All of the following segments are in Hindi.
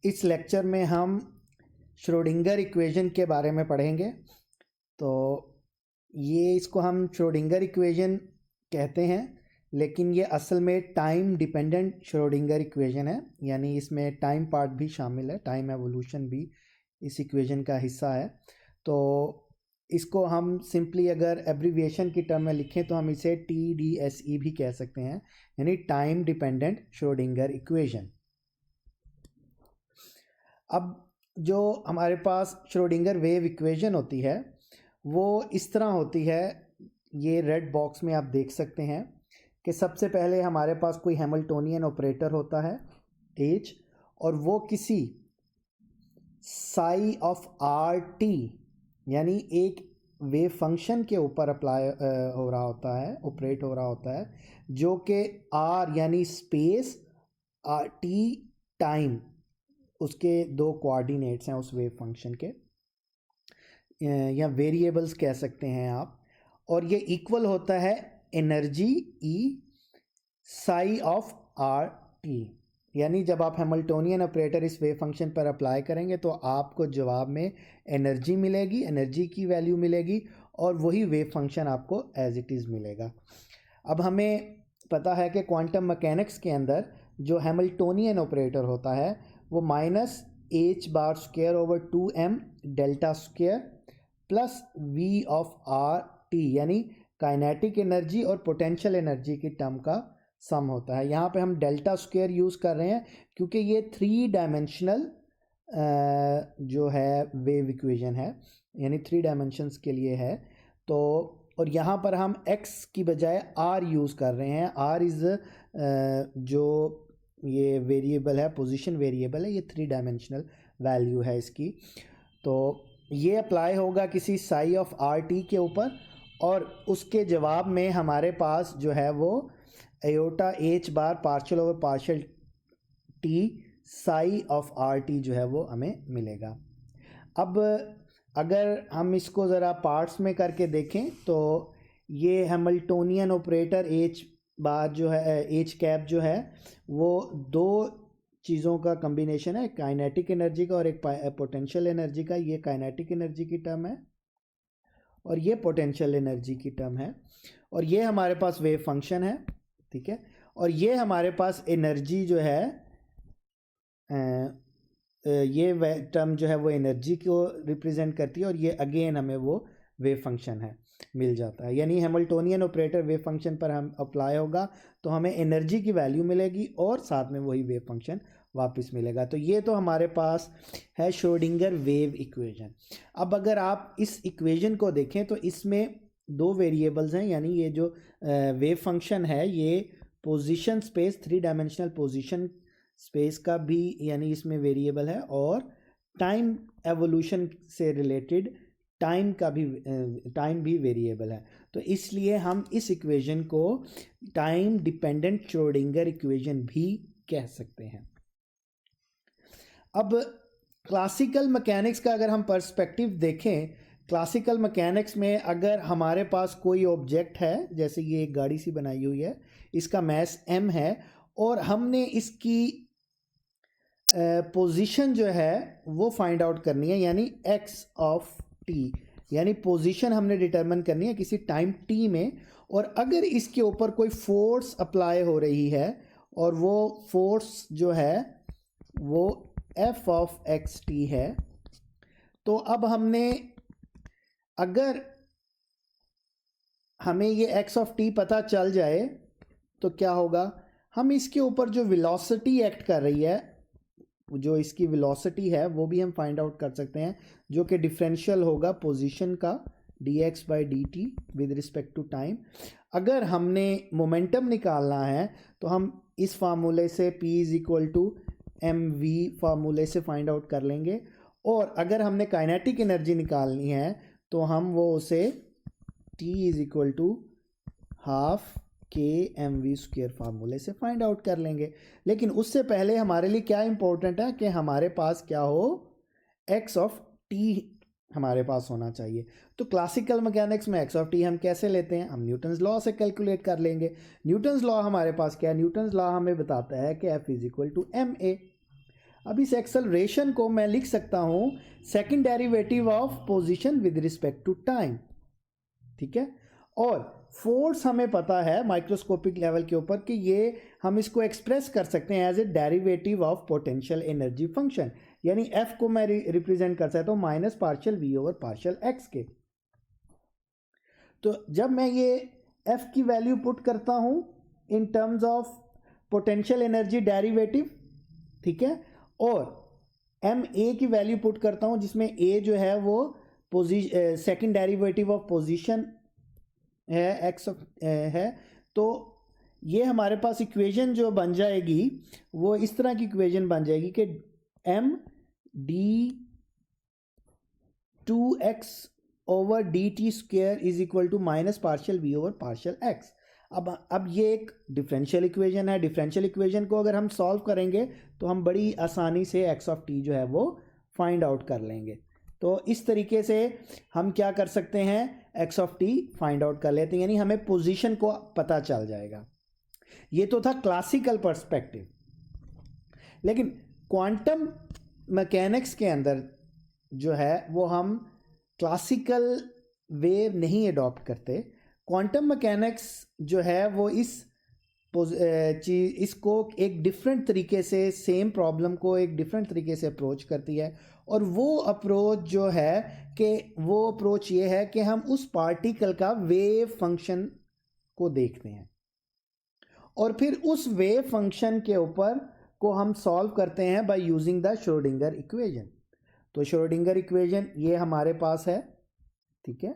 इस लेक्चर में हम श्रोडिंगर इक्वेशन के बारे में पढ़ेंगे। तो ये इसको हम श्रोडिंगर इक्वेशन कहते हैं, लेकिन ये असल में टाइम डिपेंडेंट श्रोडिंगर इक्वेशन है, यानी इसमें टाइम पार्ट भी शामिल है, टाइम एवोल्यूशन भी इस इक्वेशन का हिस्सा है। तो इसको हम सिंपली अगर एब्रीविएशन की टर्म में लिखें तो हम इसे TDSE भी कह सकते हैं, यानी टाइम डिपेंडेंट श्रोडिंगर इक्वेशन। अब जो हमारे पास श्रोडिंगर वेव इक्वेशन होती है वो इस तरह होती है, ये रेड बॉक्स में आप देख सकते हैं कि सबसे पहले हमारे पास कोई हैमिल्टोनियन ऑपरेटर होता है H, और वो किसी साई ऑफ RT यानी एक वेव फंक्शन के ऊपर अप्लाई हो रहा होता है, ऑपरेट हो रहा होता है, जो कि R यानी स्पेस, T टाइम, उसके दो कोऑर्डिनेट्स हैं उस वेव फंक्शन के, या वेरिएबल्स कह सकते हैं आप, और ये इक्वल होता है energy E sigh of RT। यानी जब आप हैमिल्टोनियन ऑपरेटर इस वेव फंक्शन पर अप्लाई करेंगे तो आपको जवाब में एनर्जी मिलेगी, एनर्जी की वैल्यू मिलेगी, और वही वेव फंक्शन आपको एज इट इज़ मिलेगा। अब हमें पता है कि क्वांटम मैकेनिक्स के अंदर जो हैमिल्टोनियन ऑपरेटर होता है वो -h⁻²/2m delta square plus v of RT यानी काइनेटिक एनर्जी और पोटेंशियल एनर्जी की टर्म का सम होता है। यहाँ पे हम डेल्टा स्क्वायर यूज़ कर रहे हैं क्योंकि ये 3 डायमेंशनल जो है वेव इक्वेशन है, यानी 3 डायमेंशंस के लिए है। तो और यहाँ पर हम x की बजाय r यूज़ कर रहे हैं। r इज़ जो ये वेरिएबल है, पोजीशन वेरिएबल है, ये 3 डायमेंशनल वैल्यू है इसकी। तो ये अप्लाई होगा किसी साई ऑफ RT के ऊपर, और उसके जवाब में हमारे पास जो है वो aorta H bar partial over partial T sigh of RT जो है वो हमें मिलेगा। अब अगर हम इसको ज़रा पार्ट्स में करके देखें तो ये हैमिल्टोनियन ऑपरेटर H बार जो है, H कैप जो है, वो दो चीज़ों का कम्बिनेशन है, काइनेटिक एनर्जी का और एक पोटेंशियल एनर्जी का। ये काइनेटिक एनर्जी की टर्म है और ये पोटेंशियल एनर्जी की टर्म है, और ये हमारे पास वेव फंक्शन है, ठीक है। और ये हमारे पास एनर्जी जो है, ये टर्म जो है वो एनर्जी को रिप्रेजेंट करती है, और ये अगेन हमें वो वेव फंक्शन है मिल जाता है। यानी हैमिल्टोनियन ऑपरेटर वेव फंक्शन पर हम अप्लाई होगा तो हमें एनर्जी की वैल्यू मिलेगी और साथ में वही वेव फंक्शन वापस मिलेगा। तो ये तो हमारे पास है श्रोडिंगर वेव इक्वेशन। अब अगर आप इस इक्वेशन को देखें तो इसमें दो वेरिएबल्स हैं, यानी ये जो वेव फंक्शन है ये position space, 3 dimensional position space का भी यानी इसमें वेरिएबल है, और टाइम एवोल्यूशन से रिलेटेड टाइम का भी टाइम भी वेरिएबल है। तो इसलिए हम इस इक्वेशन को टाइम डिपेंडेंट श्रोडिंगर इक्वेशन भी कह सकते हैं। अब क्लासिकल मैकेनिक्स का अगर हम पर्सपेक्टिव देखें, क्लासिकल मैकेनिक्स में अगर हमारे पास कोई ऑब्जेक्ट है, जैसे ये एक गाड़ी सी बनाई हुई है, इसका मास m है, और हमने इसकी पोजीशन जो है वो फाइंड आउट करनी है, यानी x ऑफ t, यानी पोजीशन हमने डिटरमिन करनी है किसी टाइम t में। और अगर इसके ऊपर कोई फोर्स अप्लाई हो रही है और वो फोर्स जो है वो f ऑफ xt है, तो अब हमने, अगर हमें ये x ऑफ t पता चल जाए तो क्या होगा, हम इसके ऊपर जो वेलोसिटी एक्ट कर रही है, जो इसकी वेलोसिटी है वो भी हम फाइंड आउट कर सकते हैं, जो कि डिफरेंशियल होगा पोजीशन का dx/dt with respect to time. अगर हमने मोमेंटम निकालना है तो हम इस फार्मूले से p = mv फार्मूले से फाइंड आउट कर लेंगे, और अगर हमने काइनेटिक एनर्जी निकालनी है तो हम वो उसे t = ½ kmv² फार्मूले से फाइंड आउट कर लेंगे। लेकिन उससे पहले हमारे लिए क्या इंपॉर्टेंट है कि हमारे पास क्या हो, x ऑफ t हमारे पास होना चाहिए। तो क्लासिकल मैकेनिक्स में x ऑफ t हम कैसे लेते हैं, हम न्यूटन्स लॉ से कैलकुलेट कर लेंगे। न्यूटन्स लॉ हमारे पास क्या है, न्यूटन्स लॉ हमें बताता है कि F = ma। अब इस एक्सेलरेशन को मैं लिख सकता हूँ second derivative of position with respect to time, ठीक है। और फोर्स हमें पता है माइक्रोस्कोपिक लेवल के ऊपर कि ये हम इसको एक्सप्रेस कर सकते हैं as a derivative of potential energy function, यानी एफ को मैं रिप्रेजेंट कर सकता हूँ minus partial V over partial X के। तो जब मैं ये एफ की वैल्यू पुट करता हूँ in terms of potential energy derivative, ठीक है, और एम ए की वैल्यू पुट करता हूँ जिसमें ए जो है वो सेकंड डेरिवेटिव ऑफ पोजीशन है एक्स है, तो ये हमारे पास इक्वेशन जो बन जाएगी वो इस तरह की इक्वेशन बन जाएगी कि M D 2x over D T square is equal to minus partial V over partial X. अब ये एक डिफरेंशियल इक्वेशन है। डिफरेंशियल इक्वेशन को अगर हम सॉल्व करेंगे तो हम बड़ी आसानी से एक्स ऑफ टी जो है वो फाइंड आउट कर लेंगे। तो इस तरीके से हम क्या कर सकते हैं, x of T find out कर लेते हैं, यानी हमें पोजीशन को पता चल जाएगा। ये तो था क्लासिकल पर्सपेक्टिव, लेकिन क्वांटम मैकेनिक्स के अंदर जो है वो हम क्लासिकल वे नहीं अडॉप्ट करते। क्वांटम मैकेनिक्स जो है वो इसको एक डिफरेंट तरीके से, सेम प्रॉब्लम को एक डिफरेंट तरीके से अप्रोच करती है। और वो अप्रोच जो है कि वो अप्रोच ये है कि हम उस पार्टिकल का वेव फंक्शन को देखते हैं और फिर उस वेव फंक्शन के ऊपर को हम सॉल्व करते हैं by using the Schrodinger equation. तो श्रोडिंगर इक्वेशन ये हमारे पास है, ठीक है।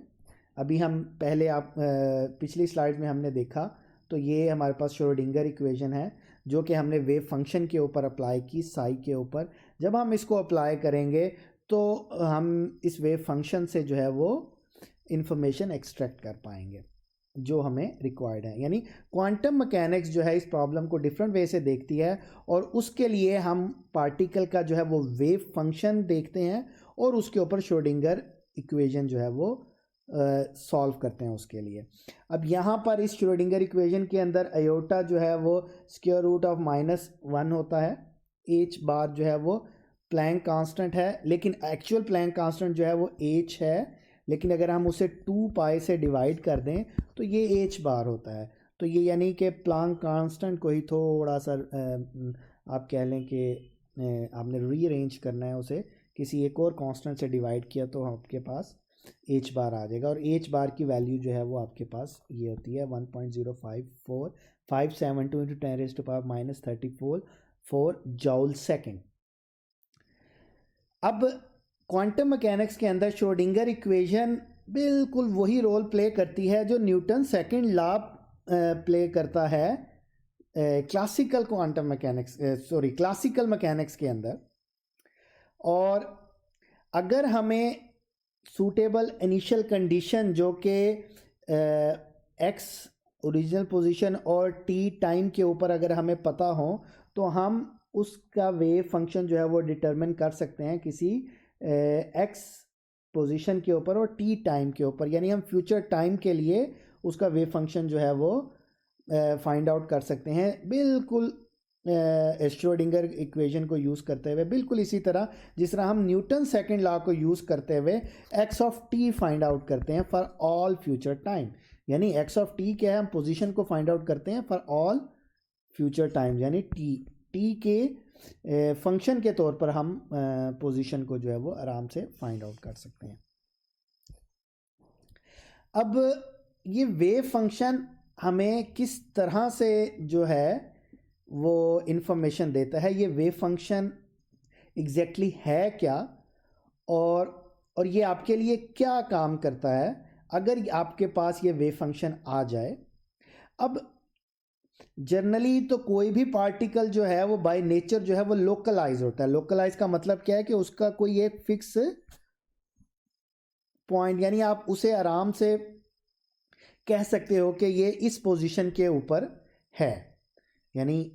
अभी हम पहले पिछली स्लाइड में हमने देखा, तो ये हमारे पास श्रोडिंगर इक्वेशन है जो कि हमने वेव फंक्शन के ऊपर अप्लाई की, साई के ऊपर। जब हम इसको अप्लाई करेंगे तो हम इस वेव फंक्शन से जो है वो इंफॉर्मेशन एक्सट्रैक्ट कर पाएंगे जो हमें रिक्वायर्ड है। यानी क्वांटम मैकेनिक्स जो है इस प्रॉब्लम को डिफरेंट वे से देखती है और उसके लिए हम पार्टिकल का जो है वो वेव फंक्शन देखते हैं और उसके ऊपर श्रोडिंगर इक्वेशन जो है वो सॉल्व करते हैं उसके लिए। अब यहाँ पर इस श्रोडिंगर इक्वेशन के अंदर आयोटा जो है वो स्क्वायर रूट ऑफ -1 होता है। एच बार जो है वो प्लैंक कांस्टेंट है, लेकिन एक्चुअल प्लैंक कांस्टेंट जो है वो एच है, लेकिन अगर हम उसे 2 पाई से डिवाइड कर दें तो ये एच बार होता है। तो ये यानी कि प्लैंक कांस्टेंट को ही थोड़ा सा आप कह लें कि आपने रीअरेंज करना है, उसे किसी एक और कांस्टेंट से डिवाइड किया तो आपके पास एच बार आ जाएगा। और एच बार की वैल्यू जो है वो आपके पास ये होती है 1.05472 इंटू 10⁻34 जॉल सेकेंड। अब क्वांटम मैकेनिक्स के अंदर श्रोडिंगर इक्वेशन बिल्कुल वही रोल प्ले करती है जो न्यूटन सेकंड लॉ प्ले करता है classical quantum mechanics classical mechanics के अंदर। और अगर हमें सूटेबल इनिशियल कंडीशन जो कि एक्स ओरिजिनल पोजीशन और टी टाइम के ऊपर अगर हमें पता हो तो हम उसका वेव फंक्शन जो है वो डिटरमिन कर सकते हैं किसी एक्स पोजीशन के ऊपर और टी टाइम के ऊपर। यानी हम फ्यूचर टाइम के लिए उसका वेव फंक्शन जो है वो फाइंड आउट कर सकते हैं, बिल्कुल श्रोडिंगर इक्वेशन को यूज़ करते हुए, बिल्कुल इसी तरह जिस तरह हम न्यूटन सेकंड लॉ को यूज़ करते हुए x of T find out करते हैं फॉर ऑल फ्यूचर टाइम। यानी एक्स ऑफ टी क्या है, हम पोजीशन को फाइंड आउट करते हैं फॉर ऑल फ्यूचर टाइम, यानी टी के फंक्शन के तौर पर हम पोजीशन को जो है वो आराम से फाइंड आउट कर सकते हैं। अब ये वेव फंक्शन हमें किस तरह से जो है वो इंफॉर्मेशन देता है, ये वेव फंक्शन एग्जैक्टली है क्या और ये आपके लिए क्या काम करता है अगर आपके पास ये वेव फंक्शन आ जाए। अब जनरली तो कोई भी पार्टिकल जो है वो बाय नेचर जो है वो लोकलाइज होता है। लोकलाइज का मतलब क्या है कि उसका कोई एक फिक्स पॉइंट, यानी आप उसे आराम से कह सकते हो कि ये इस पोजीशन के ऊपर है। यानी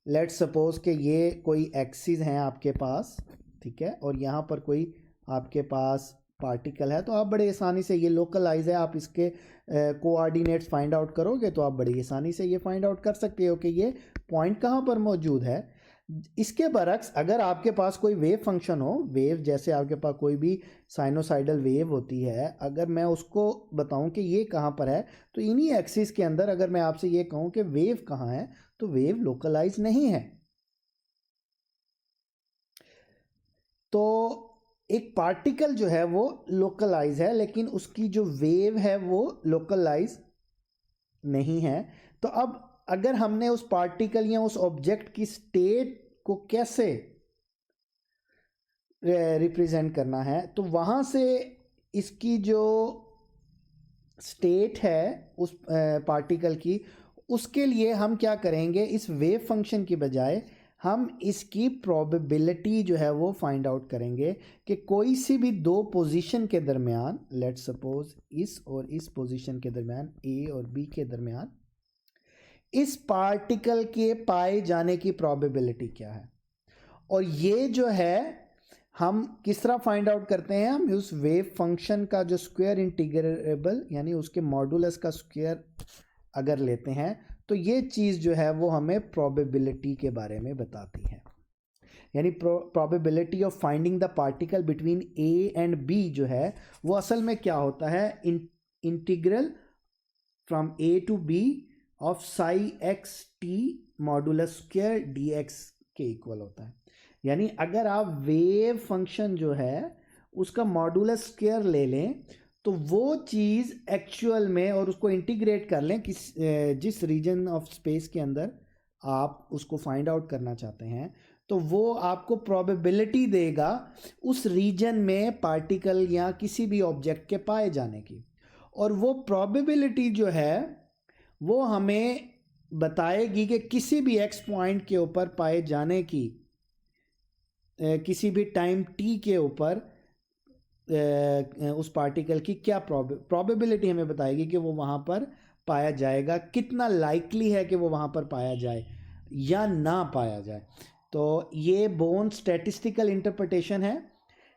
लेट्स सपोज कि ये कोई एक्सिस हैं आपके पास, ठीक है, और यहाँ पर कोई आपके पास पार्टिकल है, तो आप बड़े आसानी से, ये लोकलाइज है, आप इसके कोऑर्डिनेट्स फाइंड आउट करोगे तो आप बड़ी आसानी से ये फाइंड आउट कर सकते हो कि ये पॉइंट कहाँ पर मौजूद है। इसके बरक्स अगर आपके पास कोई वेव फंक्शन हो, वेव जैसे आपके पास कोई भी साइनोसाइडल वेव होती है, अगर मैं उसको बताऊं कि ये कहाँ पर है, तो इन्हीं एक्सिस के अंदर अगर मैं आपसे ये कहूं कि वेव कहाँ है, तो वेव लोकलाइज नहीं है। तो एक पार्टिकल जो है वो लोकलाइज है, लेकिन उसकी जो वेव है वो लोकलाइज नहीं है। तो अब अगर हमने उस पार्टिकल या उस ऑब्जेक्ट की स्टेट को कैसे रिप्रेजेंट करना है, तो वहाँ से इसकी जो स्टेट है उस पार्टिकल की, उसके लिए हम क्या करेंगे, इस वेव फंक्शन की बजाय हम इसकी प्रोबेबिलिटी जो है वो फाइंड आउट करेंगे कि कोई सी भी दो पोजीशन के दरमियान, लेट्स सपोज इस और इस पोजीशन के दरमियान, ए और बी के दरमियान, इस पार्टिकल के पाए जाने की प्रोबेबिलिटी क्या है। और ये जो है हम किस तरह फाइंड आउट करते हैं, हम उस वेव फंक्शन का जो स्क्वायर इंटीग्रेबल यानी उसके मॉडुलस का स्क्वायर अगर लेते हैं, तो ये चीज़ जो है वो हमें प्रोबेबिलिटी के बारे में बताती है। यानी probability of finding the particle between A and B जो है वो असल में क्या होता है, integral from A to B of psi X T modulus square D X के इक्वल होता है। यानी अगर आप वेव फंक्शन जो है उसका मॉडुलस स्क्वायर ले लें, तो वो चीज़ एक्चुअल में, और उसको इंटीग्रेट कर लें जिस रीजन ऑफ स्पेस के अंदर आप उसको फाइंड आउट करना चाहते हैं, तो वो आपको प्रोबेबिलिटी देगा उस रीजन में पार्टिकल या किसी भी ऑब्जेक्ट के पाए जाने की। और वो प्रोबेबिलिटी जो है वो हमें बताएगी कि किसी भी एक्स पॉइंट के ऊपर पाए जाने की, किसी भी टाइम टी के ऊपर उस पार्टिकल की क्या प्रोबेबिलिटी हमें बताएगी कि वो वहाँ पर पाया जाएगा, कितना लाइकली है कि वो वहाँ पर पाया जाए या ना पाया जाए। तो ये बोन स्टैटिस्टिकल इंटरप्रिटेशन है,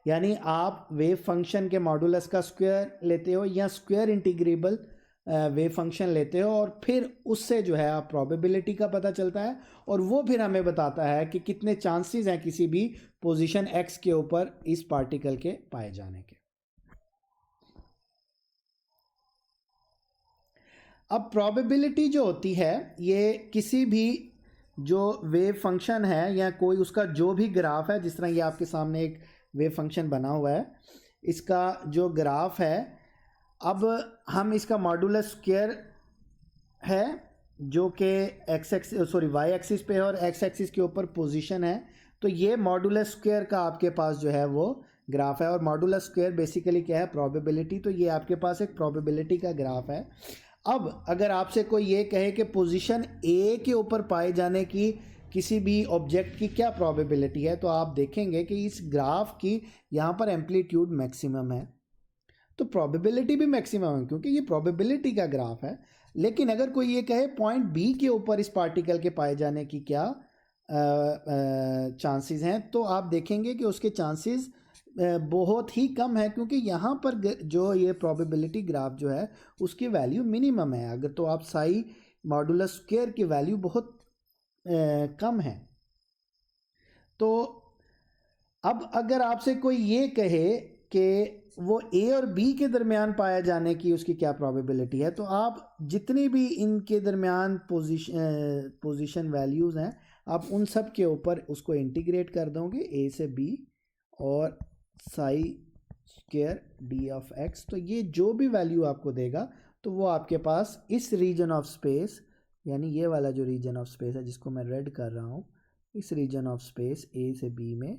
यानी आप वेव फंक्शन के मॉडुलस का स्क्वायर लेते हो या स्क्वायर इंटीग्रेबल वेव फंक्शन लेते हो, और फिर उससे जो है आप प्रोबेबिलिटी का पता चलता है, और वो फिर हमें बताता है कि कितने चांसेस हैं किसी भी पोजीशन एक्स के ऊपर इस पार्टिकल के पाए जाने के। अब प्रोबेबिलिटी जो होती है, ये किसी भी जो वेव फंक्शन है या कोई उसका जो भी ग्राफ है, जिस तरह ये आपके सामने एक वेव फंक्शन बना हुआ है, इसका जो ग्राफ है, अब हम इसका मॉडुलस स्क्वायर है जो कि वाई एक्सिस पे है और एक्स एक्सिस के ऊपर पोजीशन है, तो ये मॉडुलस स्क्वायर का आपके पास जो है वो ग्राफ है। और मॉडुलस स्क्वायर बेसिकली क्या है, प्रोबेबिलिटी। तो ये आपके पास एक प्रोबेबिलिटी का ग्राफ है। अब अगर आपसे कोई ये कहे कि पोजीशन ए के ऊपर पाए जाने की किसी भी ऑब्जेक्ट की क्या प्रोबेबिलिटी है, तो आप देखेंगे कि इस ग्राफ की यहाँ पर एम्पलीट्यूड मैक्सिमम है, तो प्रोबेबिलिटी भी मैक्सिमम है क्योंकि ये प्रोबेबिलिटी का ग्राफ है। लेकिन अगर कोई ये कहे पॉइंट बी के ऊपर इस पार्टिकल के पाए जाने की क्या चांसेस हैं, तो आप देखेंगे कि उसके चांसेस बहुत ही कम है, क्योंकि यहाँ पर जो ये प्रोबेबिलिटी ग्राफ जो है उसकी वैल्यू मिनिमम है। अगर तो आप साई मॉडुलस स्क्वायर की वैल्यू बहुत कम है। तो अब अगर आपसे कोई ये कहे कि वो ए और बी के दरमियान पाया जाने की उसकी क्या प्रोबेबिलिटी है, तो आप जितनी भी इनके दरमियान पोजीशन वैल्यूज़ हैं, आप उन सब के ऊपर उसको इंटीग्रेट कर दोगे, ए से बी और Sai square D of x. तो ये जो भी वैल्यू आपको देगा, तो वो आपके पास इस रीजन ऑफ स्पेस, यानी ये वाला जो रीजन ऑफ स्पेस है जिसको मैं रेड कर रहा हूँ, इस रीजन ऑफ स्पेस ए से बी में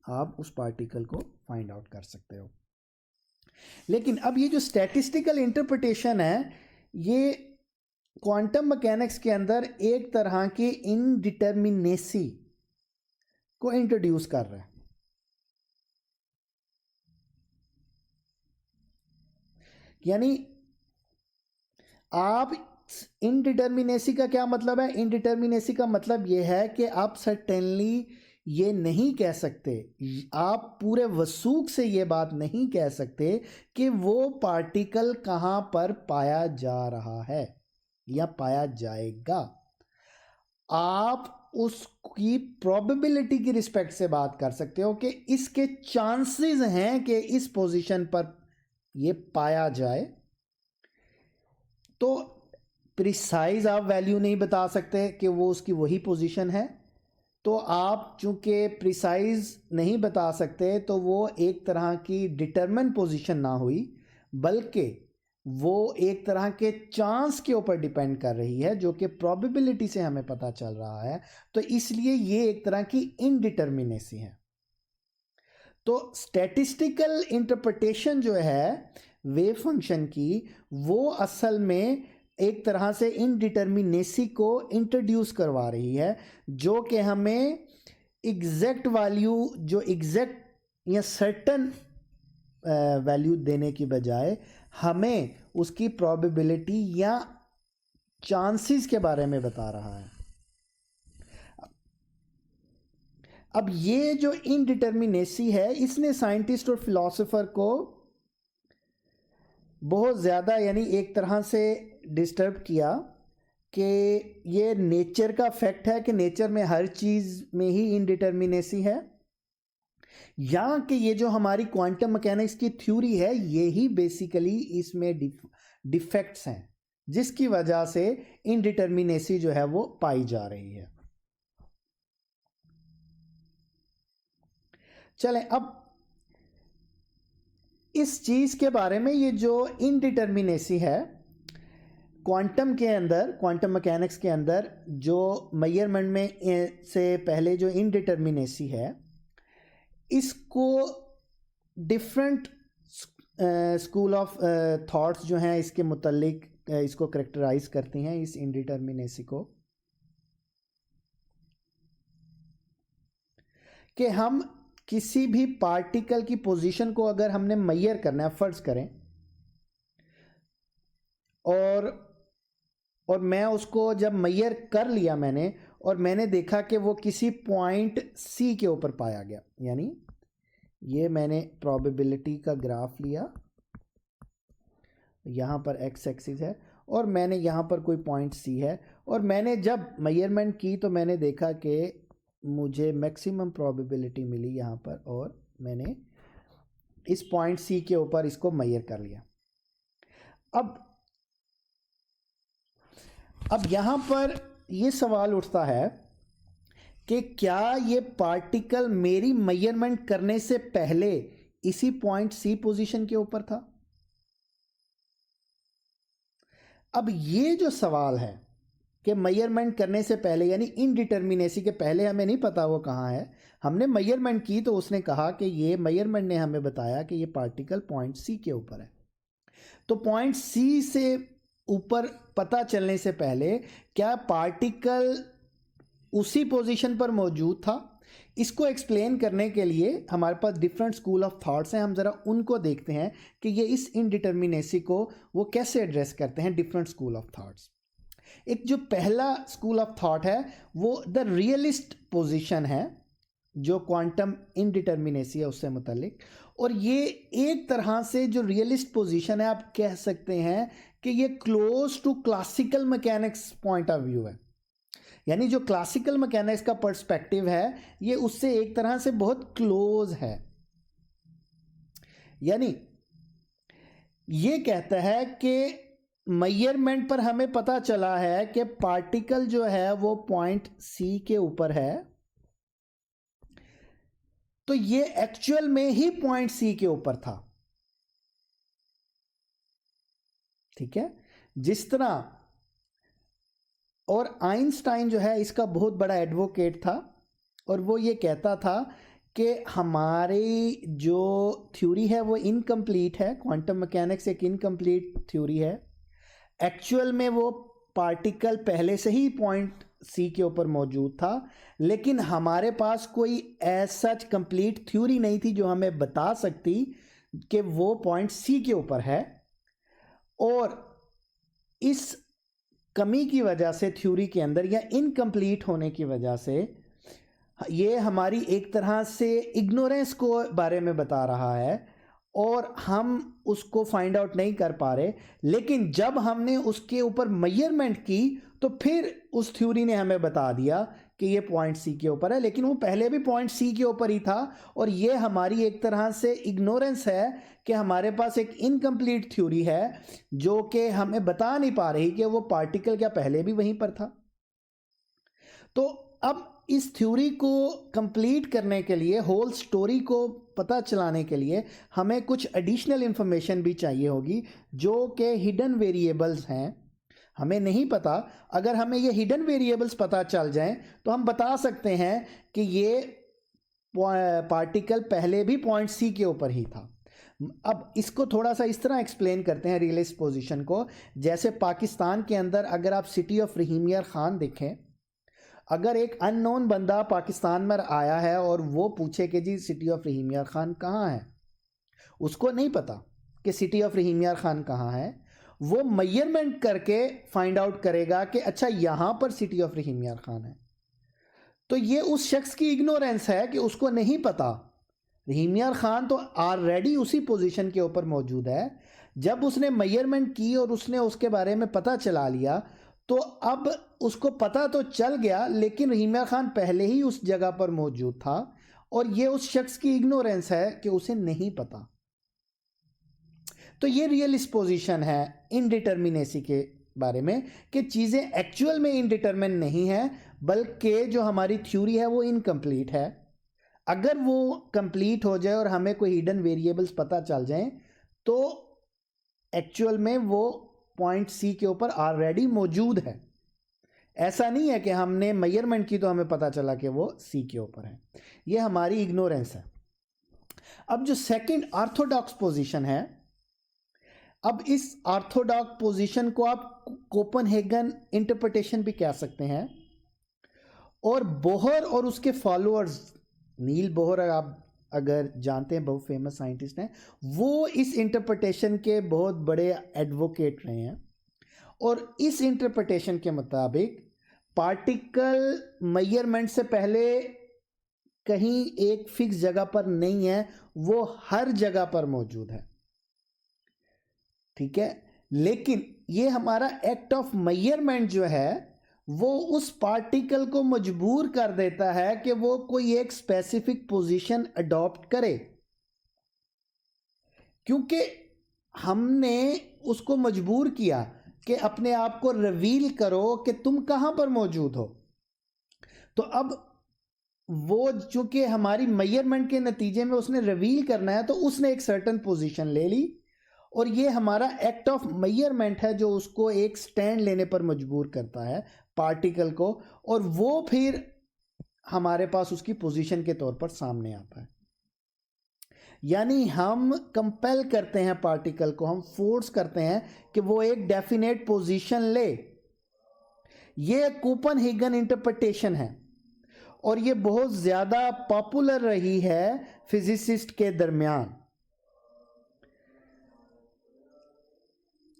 आप उस पार्टिकल को फाइंड आउट कर सकते हो। लेकिन अब ये जो स्टैटिस्टिकल इंटरप्रिटेशन है, ये क्वांटम मैकेनिक्स के अंदर एक तरह की इनडिटर्मिनेसी को इंट्रोड्यूस कर रहा है। यानी आप इनडिटर्मिनेसी का क्या मतलब है, इनडिटर्मिनेसी का मतलब यह है कि आप सर्टेनली ये नहीं कह सकते, आप पूरे वसूख से ये बात नहीं कह सकते कि वो पार्टिकल कहाँ पर पाया जा रहा है या पाया जाएगा। आप उसकी प्रोबेबिलिटी की रिस्पेक्ट से बात कर सकते हो कि इसके चांसेस हैं कि इस पोजीशन पर ये पाया जाए। तो प्रिसाइज आप वैल्यू नहीं बता सकते कि वो उसकी वही पोजीशन है, तो आप चूंकि प्रिसाइज नहीं बता सकते तो वो एक तरह की डिटरमिन पोजीशन ना हुई, बल्कि वो एक तरह के चांस के ऊपर डिपेंड कर रही है, जो कि प्रोबेबिलिटी से हमें पता चल रहा है। तो इसलिए ये एक तरह की इनडिटर्मिनेसी है। तो स्टैटिस्टिकल इंटरप्रिटेशन जो है वेव फंक्शन की, वो असल में एक तरह से इनडिटर्मिनेसी को इंट्रोड्यूस करवा रही है, जो कि हमें एग्जैक्ट वैल्यू, जो एग्जैक्ट या सर्टन वैल्यू देने की बजाय हमें उसकी प्रोबेबिलिटी या चांसेस के बारे में बता रहा है। अब ये जो इनडिटर्मिनेसी है, इसने साइंटिस्ट और फिलोसोफर को बहुत ज़्यादा, यानी एक तरह से डिस्टर्ब किया कि ये नेचर का फैक्ट है कि नेचर में हर चीज़ में ही इनडिटर्मिनेसी है, या कि ये जो हमारी क्वांटम मैकेनिक्स की थ्योरी है ये ही बेसिकली इसमें डिफेक्ट्स हैं, जिसकी वजह से इनडिटर्मिनेसी जो है वो पाई जा रही है। चलें अब इस चीज के बारे में, ये जो इनडिटर्मिनेसी है क्वांटम के अंदर, क्वांटम मैकेनिक्स के अंदर जो मेजरमेंट में से पहले जो इनडिटर्मिनेसी है, इसको डिफरेंट स्कूल ऑफ थॉट्स जो हैं इसके मुतालिक इसको करेक्टराइज करती हैं, इस इनडिटर्मिनेसी को, कि हम किसी भी पार्टिकल की पोजीशन को अगर हमने मेजर करना है, फर्ज करें, और मैं उसको जब मेजर कर लिया मैंने, और मैंने देखा कि वो किसी पॉइंट सी के ऊपर पाया गया, यानी ये मैंने प्रोबेबिलिटी का ग्राफ लिया, यहाँ पर एक्स एक्सिस है और मैंने यहाँ पर कोई पॉइंट सी है, और मैंने जब मेजरमेंट की तो मैंने देखा कि मुझे मैक्सिमम प्रोबेबिलिटी मिली यहाँ पर, और मैंने इस पॉइंट सी के ऊपर इसको मेजर कर लिया। अब यहाँ पर ये सवाल उठता है कि क्या ये पार्टिकल मेरी मेजरमेंट करने से पहले इसी पॉइंट सी पोजीशन के ऊपर था? अब ये जो सवाल है कि मेजरमेंट करने से पहले, यानी इनडिटर्मिनेसी के पहले हमें नहीं पता वो कहाँ है, हमने मेजरमेंट की तो उसने कहा कि ये मेजरमेंट ने हमें बताया कि ये पार्टिकल पॉइंट सी के ऊपर है। तो पॉइंट सी से ऊपर पता चलने से पहले क्या पार्टिकल उसी पोजीशन पर मौजूद था? इसको एक्सप्लेन करने के लिए हमारे पास डिफरेंट स्कूल ऑफ थॉट्स हैं, हम ज़रा उनको देखते हैं कि ये इस इनडिटर्मिनेसी को वो कैसे एड्रेस करते हैं, डिफरेंट स्कूल ऑफ थॉट्स। एक जो पहला स्कूल ऑफ थॉट है वो द रियलिस्ट पोजीशन है, जो क्वांटम इनडिटर्मिनेसी है उससे मुतालिक, और ये एक तरह से जो रियलिस्ट पोजीशन है आप कह सकते हैं कि ये close to classical mechanics point of view है, यानी जो क्लासिकल मैकेनिक्स का पर्सपेक्टिव है ये उससे एक तरह से बहुत क्लोज है। यानी ये कहता है कि मेजरमेंट पर हमें पता चला है कि पार्टिकल जो है वो पॉइंट सी के ऊपर है, तो ये एक्चुअल में ही पॉइंट सी के ऊपर था। ठीक है, जिस तरह, और आइंस्टाइन जो है इसका बहुत बड़ा एडवोकेट था, और वो ये कहता था कि हमारी जो थ्योरी है वो इनकम्प्लीट है, क्वांटम मैकेनिक्स एक इनकम्प्लीट थ्योरी है, एक्चुअल में वो पार्टिकल पहले से ही पॉइंट सी के ऊपर मौजूद था, लेकिन हमारे पास कोई ऐसा कंप्लीट थ्योरी नहीं थी जो हमें बता सकती कि वो पॉइंट सी के ऊपर है, और इस कमी की वजह से थ्योरी के अंदर, या इनकम्प्लीट होने की वजह से, ये हमारी एक तरह से इग्नोरेंस को बारे में बता रहा है, और हम उसको फाइंड आउट नहीं कर पा रहे। लेकिन जब हमने उसके ऊपर मेजरमेंट की तो फिर उस थ्योरी ने हमें बता दिया कि ये पॉइंट सी के ऊपर है, लेकिन वो पहले भी पॉइंट सी के ऊपर ही था। और ये हमारी एक तरह से इग्नोरेंस है कि हमारे पास एक इनकम्प्लीट थ्योरी है जो कि हमें बता नहीं पा रही कि वो पार्टिकल क्या पहले भी वहीं पर था। तो अब इस थ्योरी को कंप्लीट करने के लिए, होल स्टोरी को पता चलाने के लिए हमें कुछ एडिशनल इंफॉर्मेशन भी चाहिए होगी जो कि हिडन वेरिएबल्स हैं, हमें नहीं पता। अगर हमें ये हिडन वेरिएबल्स पता चल जाएं तो हम बता सकते हैं कि ये पार्टिकल पहले भी पॉइंट सी के ऊपर ही था। अब इसको थोड़ा सा इस तरह एक्सप्लेन करते हैं रियलिस्ट पोजीशन को। जैसे पाकिस्तान के अंदर अगर आप सिटी ऑफ रहीम यार खान देखें, अगर एक अननोन बंदा पाकिस्तान में आया है और वो पूछे कि जी सिटी ऑफ रहीम यार खान कहाँ है, उसको नहीं पता कि सिटी ऑफ रहीम यार खान कहाँ है। वो मेजरमेंट करके फाइंड आउट करेगा कि अच्छा यहाँ पर सिटी ऑफ रहीम यार खान है। तो ये उस शख्स की इग्नोरेंस है कि उसको नहीं पता। रहीम यार खान तो ऑलरेडी उसी पोजीशन के ऊपर मौजूद है। जब उसने मेजरमेंट की और उसने उसके बारे में पता चला लिया तो अब उसको पता तो चल गया, लेकिन रहीम यार खान पहले ही उस जगह पर मौजूद था और ये उस शख्स की इग्नोरेंस है कि उसे नहीं पता। तो ये रियलिस्ट पोजीशन है इनडिटर्मिनेसी के बारे में कि चीज़ें एक्चुअल में इनडिटर्मिन नहीं है, बल्कि जो हमारी थ्योरी है वो इनकम्प्लीट है। अगर वो कंप्लीट हो जाए और हमें कोई हिडन वेरिएबल्स पता चल जाएं तो एक्चुअल में वो पॉइंट सी के ऊपर ऑलरेडी मौजूद है। ऐसा नहीं है कि हमने मेजरमेंट की तो हमें पता चला कि वो सी के ऊपर है। ये हमारी इग्नोरेंस है। अब जो सेकंड ऑर्थोडॉक्स पोजीशन है, अब इस ऑर्थोडॉक्स पोजीशन को आप कोपेनहेगन इंटरप्रिटेशन भी कह सकते हैं। और बोहर और उसके फॉलोअर्स, नील बोहर आप अगर जानते हैं, बहुत फेमस साइंटिस्ट हैं, वो इस इंटरप्रिटेशन के बहुत बड़े एडवोकेट रहे हैं। और इस इंटरप्रिटेशन के मुताबिक पार्टिकल मेजरमेंट से पहले कहीं एक फिक्स जगह पर नहीं है, वो हर जगह पर मौजूद है। ठीक है, लेकिन ये हमारा एक्ट ऑफ मेजरमेंट जो है वो उस पार्टिकल को मजबूर कर देता है कि वो कोई एक स्पेसिफिक पोजीशन अडॉप्ट करे, क्योंकि हमने उसको मजबूर किया कि अपने आप को रिवील करो कि तुम कहां पर मौजूद हो। तो अब वो चूंकि हमारी मेजरमेंट के नतीजे में उसने रिवील करना है तो उसने एक सर्टेन पोजीशन ले ली और ये हमारा एक्ट ऑफ मेजरमेंट है जो उसको एक स्टैंड लेने पर मजबूर करता है पार्टिकल को, और वो फिर हमारे पास उसकी पोजीशन के तौर पर सामने आता है। यानी हम कंपेल करते हैं पार्टिकल को, हम फोर्स करते हैं कि वो एक डेफिनेट पोजीशन ले। ये कोपेनहेगन इंटरप्रिटेशन है और ये बहुत ज़्यादा पॉपुलर रही है फिजिसिस्ट के दरमियान।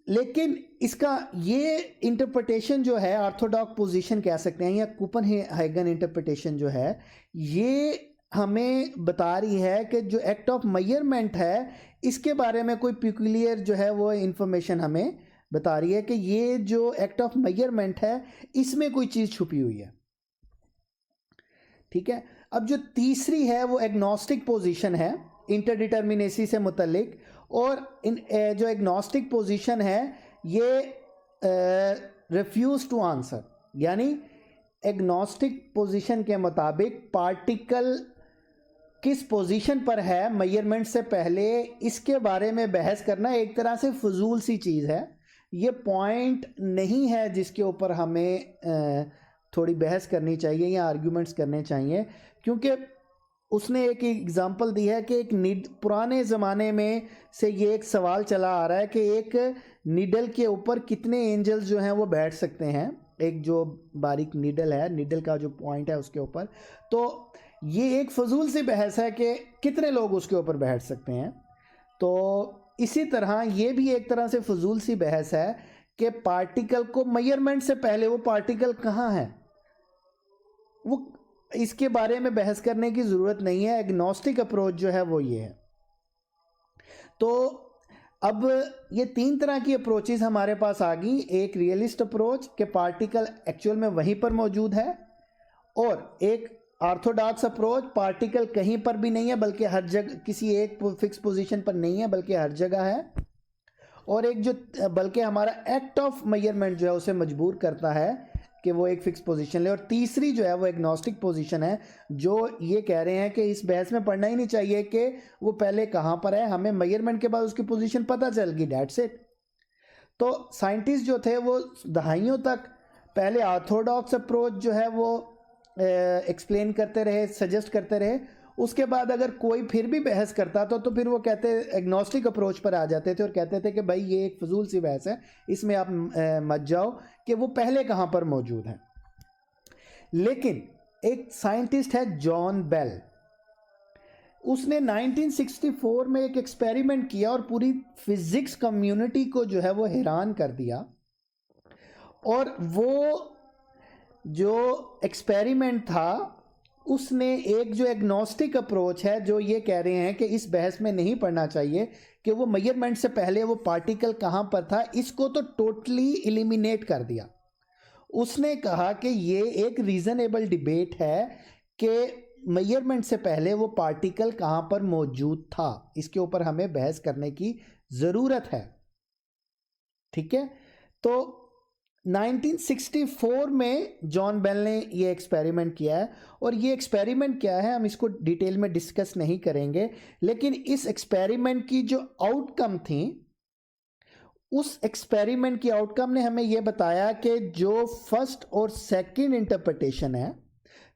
लेकिन इसका ये इंटरप्रिटेशन जो है ऑर्थोडॉक्स पोजीशन कह सकते हैं या कोपेनहेगन इंटरप्रिटेशन जो है, ये हमें बता रही है कि जो एक्ट ऑफ मेजरमेंट है इसके बारे में कोई पिक्यूलियर जो है वो इंफॉर्मेशन हमें बता रही है कि ये जो एक्ट ऑफ मेजरमेंट है इसमें कोई चीज़ छुपी हुई है। ठीक है, अब जो तीसरी है वो एग्नोस्टिक पोजीशन है इंटरडिटर्मिनेसी से मुतल्लिक। और इन जो एग्नोस्टिक पोजीशन है ये रिफ्यूज टू आंसर, यानी एग्नोस्टिक पोजीशन के मुताबिक पार्टिकल किस पोजीशन पर है मेजरमेंट से पहले, इसके बारे में बहस करना एक तरह से फजूल सी चीज़ है। ये पॉइंट नहीं है जिसके ऊपर हमें थोड़ी बहस करनी चाहिए या आर्ग्यूमेंट्स करने चाहिए, क्योंकि उसने एक एग्जांपल दी है कि एक पुराने ज़माने में से ये एक सवाल चला आ रहा है कि एक नीडल के ऊपर कितने एंजल्स जो हैं वो बैठ सकते हैं। एक जो बारीक नीडल है, नीडल का जो पॉइंट है उसके ऊपर, तो ये एक फजूल सी बहस है कि कितने लोग उसके ऊपर बैठ सकते हैं। तो इसी तरह ये भी एक तरह से फजूल सी बहस है कि पार्टिकल को मेजरमेंट से पहले वो पार्टिकल कहाँ है, वो इसके बारे में बहस करने की ज़रूरत नहीं है। एग्नोस्टिक अप्रोच जो है वो ये है। तो अब ये तीन तरह की अप्रोचेस हमारे पास आ गई। एक रियलिस्ट अप्रोच कि पार्टिकल एक्चुअल में वहीं पर मौजूद है, और एक ऑर्थोडॉक्स अप्रोच, पार्टिकल कहीं पर भी नहीं है बल्कि हर जगह, किसी एक फिक्स पोजीशन पर नहीं है बल्कि हर जगह है। और एक जो बल्कि हमारा एक्ट ऑफ मेजरमेंट जो है उसे मजबूर करता है कि वो एक फिक्स पोजीशन ले। और तीसरी जो है वो एग्नोस्टिक पोजीशन है, जो ये कह रहे हैं कि इस बहस में पढ़ना ही नहीं चाहिए कि वो पहले कहाँ पर है, हमें मेजरमेंट के बाद उसकी पोजीशन पता चल गई, दैट्स इट। तो साइंटिस्ट जो थे वो दहाइयों तक पहले ऑर्थोडॉक्स अप्रोच जो है वो एक्सप्लेन करते रहे, सजेस्ट करते रहे। उसके बाद अगर कोई फिर भी बहस करता तो फिर वो कहते एग्नोस्टिक अप्रोच पर आ जाते थे और कहते थे कि भाई ये एक फजूल सी बहस है, इसमें आप मत जाओ कि वो पहले कहाँ पर मौजूद हैं। लेकिन एक साइंटिस्ट है जॉन बेल, उसने 1964 में एक एक्सपेरिमेंट किया और पूरी फिजिक्स कम्युनिटी को जो है वो हैरान कर दिया। और वो जो एक्सपेरिमेंट था उसने एक जो एग्नोस्टिक अप्रोच है, जो ये कह रहे हैं कि इस बहस में नहीं पढ़ना चाहिए कि वो मेजरमेंट से पहले वो पार्टिकल कहाँ पर था, इसको तो टोटली एलिमिनेट कर दिया। उसने कहा कि ये एक रीजनेबल डिबेट है कि मेजरमेंट से पहले वो पार्टिकल कहाँ पर मौजूद था, इसके ऊपर हमें बहस करने की ज़रूरत है। ठीक है, तो 1964 में जॉन बेल ने ये एक्सपेरिमेंट किया है। और ये एक्सपेरिमेंट क्या है हम इसको डिटेल में डिस्कस नहीं करेंगे, लेकिन इस एक्सपेरिमेंट की जो आउटकम थी, उस एक्सपेरिमेंट की आउटकम ने हमें ये बताया कि जो फर्स्ट और सेकंड इंटरप्रिटेशन है,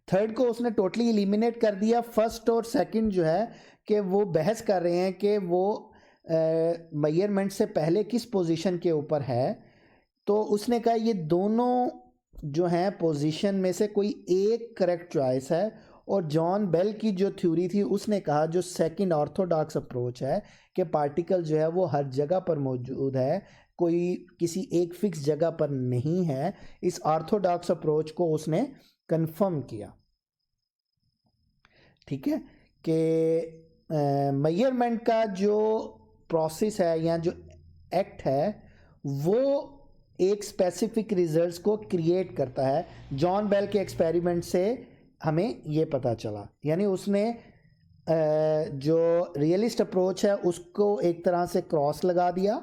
थर्ड को उसने टोटली एलिमिनेट कर दिया। फर्स्ट और सेकंड जो है कि वो बहस कर रहे हैं कि वो मेजरमेंट से पहले किस पोजीशन के ऊपर है। तो उसने कहा ये दोनों जो हैं पोजीशन में से कोई एक करेक्ट चॉइस है। और जॉन बेल की जो थ्योरी थी उसने कहा जो सेकंड ऑर्थोडॉक्स अप्रोच है कि पार्टिकल जो है वो हर जगह पर मौजूद है, कोई किसी एक फिक्स जगह पर नहीं है। इस ऑर्थोडॉक्स अप्रोच को उसने कंफर्म किया। ठीक है, कि मेजरमेंट का जो प्रोसेस है या जो एक्ट है वो एक स्पेसिफिक रिजल्ट्स को क्रिएट करता है। जॉन बेल के एक्सपेरिमेंट से हमें ये पता चला। यानी उसने जो रियलिस्ट अप्रोच है उसको एक तरह से क्रॉस लगा दिया,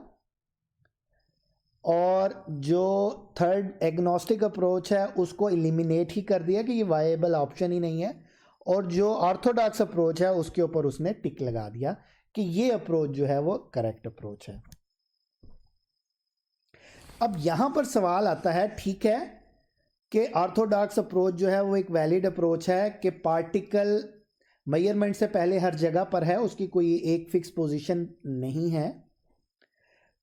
और जो थर्ड एग्नोस्टिक अप्रोच है उसको एलिमिनेट ही कर दिया कि ये वायबल ऑप्शन ही नहीं है। और जो ऑर्थोडॉक्स अप्रोच है उसके ऊपर उसने टिक लगा दिया कि ये अप्रोच जो है वो करेक्ट अप्रोच है। अब यहां पर सवाल आता है, ठीक है कि ऑर्थोडॉक्स अप्रोच जो है वो एक वैलिड अप्रोच है कि पार्टिकल मेजरमेंट से पहले हर जगह पर है, उसकी कोई एक फिक्स पोजीशन नहीं है।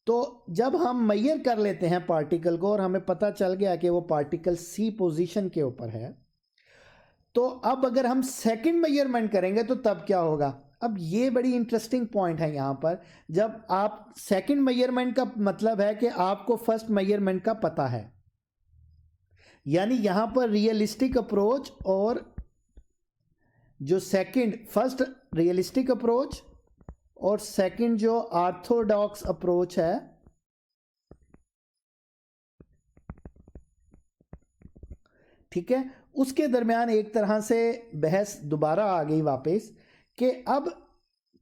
तो जब हम मेजर कर लेते हैं पार्टिकल को और हमें पता चल गया कि वो पार्टिकल सी पोजीशन के ऊपर है, तो अब अगर हम सेकंड मेजरमेंट करेंगे तो तब क्या होगा। अब ये बड़ी इंटरेस्टिंग पॉइंट है यहाँ पर। जब आप सेकंड मेजरमेंट का मतलब है कि आपको फर्स्ट मेजरमेंट का पता है, यानी यहाँ पर रियलिस्टिक अप्रोच और जो सेकंड, फर्स्ट रियलिस्टिक अप्रोच और सेकंड जो ऑर्थोडॉक्स अप्रोच है, ठीक है, उसके दरमियान एक तरह से बहस दोबारा आ गई वापस कि अब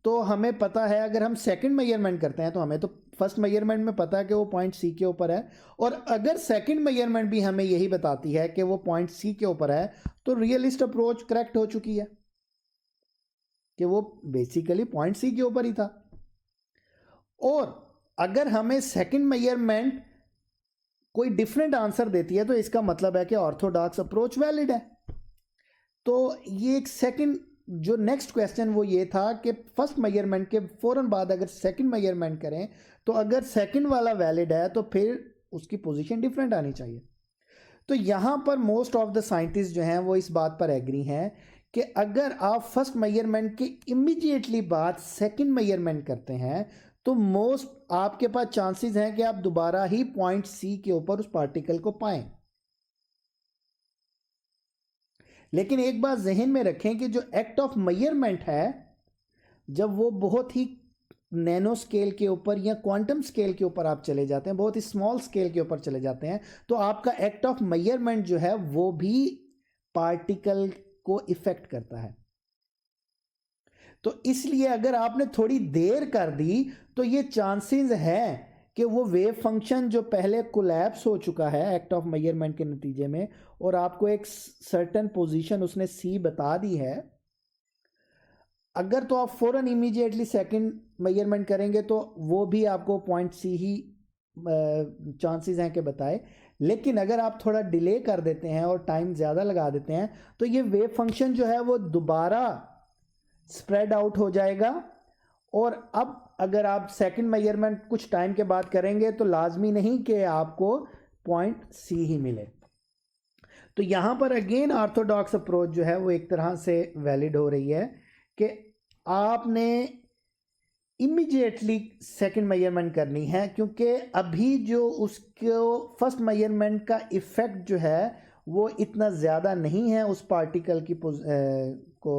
तो हमें पता है, अगर हम सेकंड मेजरमेंट करते हैं तो हमें तो फर्स्ट मेजरमेंट में पता है कि वो पॉइंट सी के ऊपर है, और अगर सेकंड मेजरमेंट भी हमें यही बताती है कि वो पॉइंट सी के ऊपर है, तो रियलिस्ट अप्रोच करेक्ट हो चुकी है कि वो बेसिकली पॉइंट सी के ऊपर ही था। और अगर हमें सेकंड मेजरमेंट कोई डिफरेंट आंसर देती है तो इसका मतलब है कि ऑर्थोडॉक्स अप्रोच वैलिड है। तो ये एक सेकंड जो नेक्स्ट क्वेश्चन वो ये था कि फर्स्ट मेजरमेंट के फौरन बाद अगर सेकंड मेजरमेंट करें तो अगर सेकंड वाला वैलिड है तो फिर उसकी पोजीशन डिफरेंट आनी चाहिए। तो यहाँ पर मोस्ट ऑफ द साइंटिस्ट जो हैं वो इस बात पर एग्री हैं कि अगर आप फर्स्ट मेजरमेंट के इमीडिएटली बाद सेकंड मेजरमेंट करते हैं तो मोस्ट आपके पास चांसेस हैं कि आप दोबारा ही पॉइंट सी के ऊपर उस पार्टिकल को पाएं। लेकिन एक बात जहन में रखें कि जो एक्ट ऑफ मेजरमेंट है, जब वो बहुत ही नैनो स्केल के ऊपर या क्वांटम स्केल के ऊपर आप चले जाते हैं, बहुत ही स्मॉल स्केल के ऊपर चले जाते हैं, तो आपका एक्ट ऑफ मेजरमेंट जो है वो भी पार्टिकल को इफेक्ट करता है। तो इसलिए अगर आपने थोड़ी देर कर दी तो ये चांसेस है कि वो वेव फंक्शन जो पहले कोलैप्स हो चुका है एक्ट ऑफ मेजरमेंट के नतीजे में, और आपको एक सर्टेन पोजीशन उसने सी बता दी है, अगर तो आप फौरन इमीडिएटली सेकंड मेजरमेंट करेंगे तो वो भी आपको पॉइंट सी ही चांसेस हैं कि बताए। लेकिन अगर आप थोड़ा डिले कर देते हैं और टाइम ज़्यादा लगा देते हैं तो ये वेव फंक्शन जो है वो दोबारा स्प्रेड आउट हो जाएगा, और अब अगर आप सेकंड मेजरमेंट कुछ टाइम के बाद करेंगे तो लाजमी नहीं कि आपको पॉइंट सी ही मिले। तो यहाँ पर अगेन ऑर्थोडॉक्स अप्रोच जो है वो एक तरह से वैलिड हो रही है कि आपने इमीडिएटली सेकंड मेजरमेंट करनी है, क्योंकि अभी जो उसको फर्स्ट मेजरमेंट का इफ़ेक्ट जो है वो इतना ज़्यादा नहीं है उस पार्टिकल की को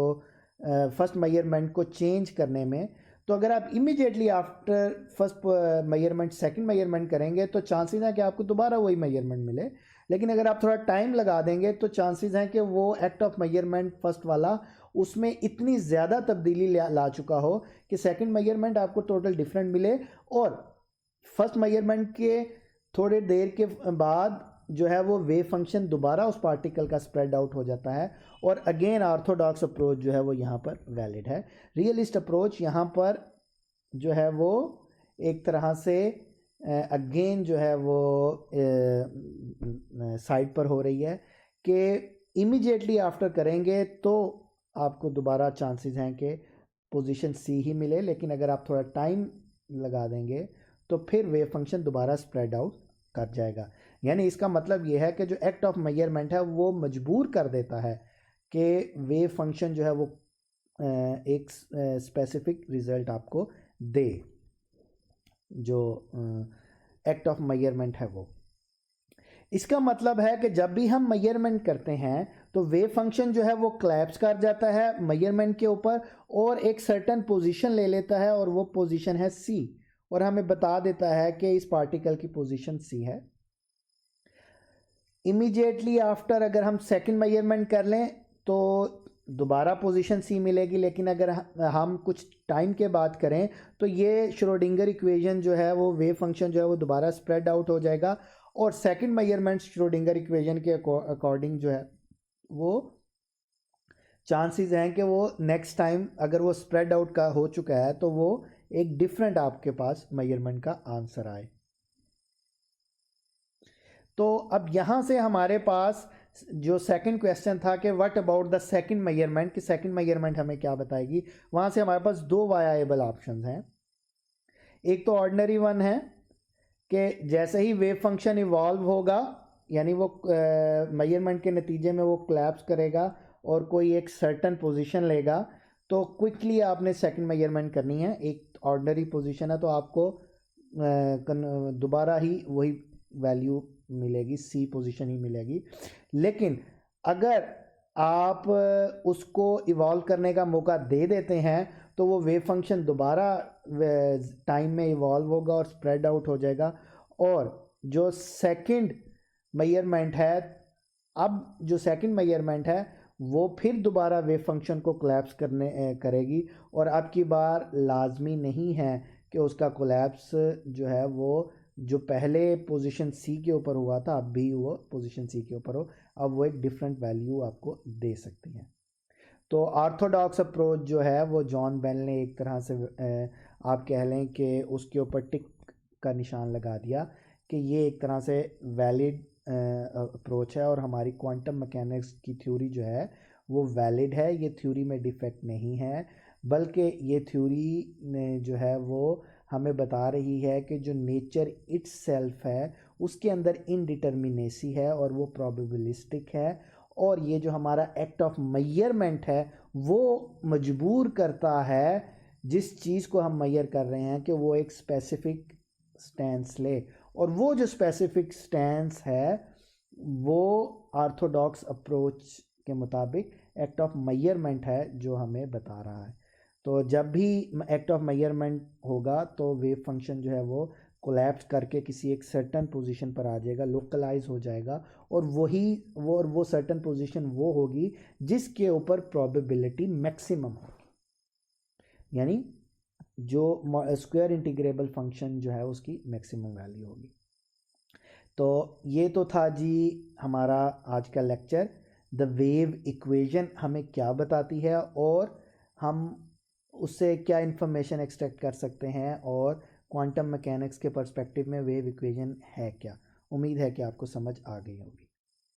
फर्स्ट मेजरमेंट को चेंज करने में। तो अगर आप immediately after first measurement second measurement करेंगे तो चांसेस हैं कि आपको दोबारा वही मेजरमेंट मिले। लेकिन अगर आप थोड़ा टाइम लगा देंगे तो चांसेस हैं कि वो एक्ट ऑफ मेजरमेंट फर्स्ट वाला उसमें इतनी ज़्यादा तब्दीली ला चुका हो कि सेकंड मेजरमेंट आपको टोटल डिफरेंट मिले, और फर्स्ट मेजरमेंट के थोड़े देर के बाद जो है वो वेव फंक्शन दोबारा उस पार्टिकल का स्प्रेड आउट हो जाता है। और अगेन ऑर्थोडॉक्स अप्रोच जो है वो यहाँ पर वैलिड है। रियलिस्ट अप्रोच यहाँ पर जो है वो एक तरह से अगेन जो है वो साइड पर हो रही है कि इमीडिएटली आफ्टर करेंगे तो आपको दोबारा चांसेस हैं कि पोजीशन सी ही मिले, लेकिन अगर आप थोड़ा टाइम लगा देंगे तो फिर वेव फंक्शन दोबारा स्प्रेड आउट कर जाएगा। यानी इसका मतलब ये है कि जो एक्ट ऑफ मेजरमेंट है वो मजबूर कर देता है कि वेव फंक्शन जो है वो एक स्पेसिफिक रिजल्ट आपको दे, जो एक्ट ऑफ मेजरमेंट है वो। इसका मतलब है कि जब भी हम मेजरमेंट करते हैं तो वेव फंक्शन जो है वो क्लैप्स कर जाता है मेजरमेंट के ऊपर और एक सर्टेन पोजीशन ले लेता है, और वो पोजीशन है सी, और हमें बता देता है कि इस पार्टिकल की पोजीशन सी है। इमीडिएटली आफ्टर अगर हम सेकंड मेजरमेंट कर लें तो दोबारा पोजीशन सी मिलेगी, लेकिन अगर हम कुछ टाइम के बाद करें तो ये श्रोडिंगर इक्वेशन जो है वो वेव फंक्शन जो है वो दोबारा स्प्रेड आउट हो जाएगा, और सेकंड मेजरमेंट श्रोडिंगर इक्वेशन के अकॉर्डिंग जो है वो चांसेस हैं कि वो नेक्स्ट टाइम अगर वो स्प्रेड आउट का हो चुका है तो वो एक डिफरेंट आपके पास मेजरमेंट का आंसर आए। तो अब यहाँ से हमारे पास जो सेकंड क्वेश्चन था कि what about the second measurement, कि सेकंड मेजरमेंट हमें क्या बताएगी, वहाँ से हमारे पास दो वायाबल ऑप्शंस हैं। एक तो ऑर्डिनरी वन है कि जैसे ही वेव फंक्शन इवॉल्व होगा, यानी वो मेजरमेंट के नतीजे में वो कोलैप्स करेगा और कोई एक सर्टेन पोजीशन लेगा, तो क्विकली आपने सेकंड मेजरमेंट करनी है। एक ऑर्डिनरी पोजीशन है तो आपको दोबारा ही वही वैल्यू मिलेगी, सी पोजीशन ही मिलेगी। लेकिन अगर आप उसको इवॉल्व करने का मौका दे देते हैं तो वो वेव फंक्शन दोबारा टाइम में इवॉल्व होगा और स्प्रेड आउट हो जाएगा, और जो सेकंड मेजरमेंट है, अब जो सेकंड मेजरमेंट है वो फिर दोबारा वेव फंक्शन को कोलैप्स करेगी, और अब की बार लाजमी नहीं है कि उसका कोलैप्स जो है वो जो पहले पोजीशन सी के ऊपर हुआ था अब भी वो पोजीशन सी के ऊपर हो, अब वो एक डिफरेंट वैल्यू आपको दे सकती है। तो ऑर्थोडॉक्स अप्रोच जो है वो जॉन बेल ने एक तरह से आप कह लें कि उसके ऊपर टिक का निशान लगा दिया कि ये एक तरह से वैलिड अप्रोच है, और हमारी क्वांटम मैकेनिक्स की थ्योरी जो है वो वैलिड है। ये थ्योरी में डिफेक्ट नहीं है, बल्कि ये थ्योरी जो है वो हमें बता रही है कि जो नेचर इट्सेल्फ है उसके अंदर इनडिटर्मिनेसी है और वो प्रोबेबिलिस्टिक है, और ये जो हमारा एक्ट ऑफ मेजरमेंट है वो मजबूर करता है जिस चीज़ को हम मेजर कर रहे हैं कि वो एक स्पेसिफिक स्टैंस ले, और वो जो स्पेसिफिक स्टैंस है वो ऑर्थोडॉक्स अप्रोच के मुताबिक एक्ट ऑफ मेजरमेंट है जो हमें बता रहा है। तो जब भी एक्ट ऑफ मेजरमेंट होगा तो वेव फंक्शन जो है वो कोलैप्स करके किसी एक सर्टन पोजीशन पर आ जाएगा, लोकलाइज हो जाएगा, और वो सर्टन पोजीशन वो होगी जिसके ऊपर प्रोबेबिलिटी मैक्सिमम होगी, यानी जो स्क्वायर इंटीग्रेबल फंक्शन जो है उसकी मैक्सिमम वैल्यू होगी। तो ये तो था जी हमारा आज का लेक्चर। द वेव इक्वेशन हमें क्या बताती है और हम उससे क्या इन्फॉर्मेशन एक्सट्रैक्ट कर सकते हैं, और क्वांटम मैकेनिक्स के पर्सपेक्टिव में वेव इक्वेशन है क्या। उम्मीद है कि आपको समझ आ गई होगी।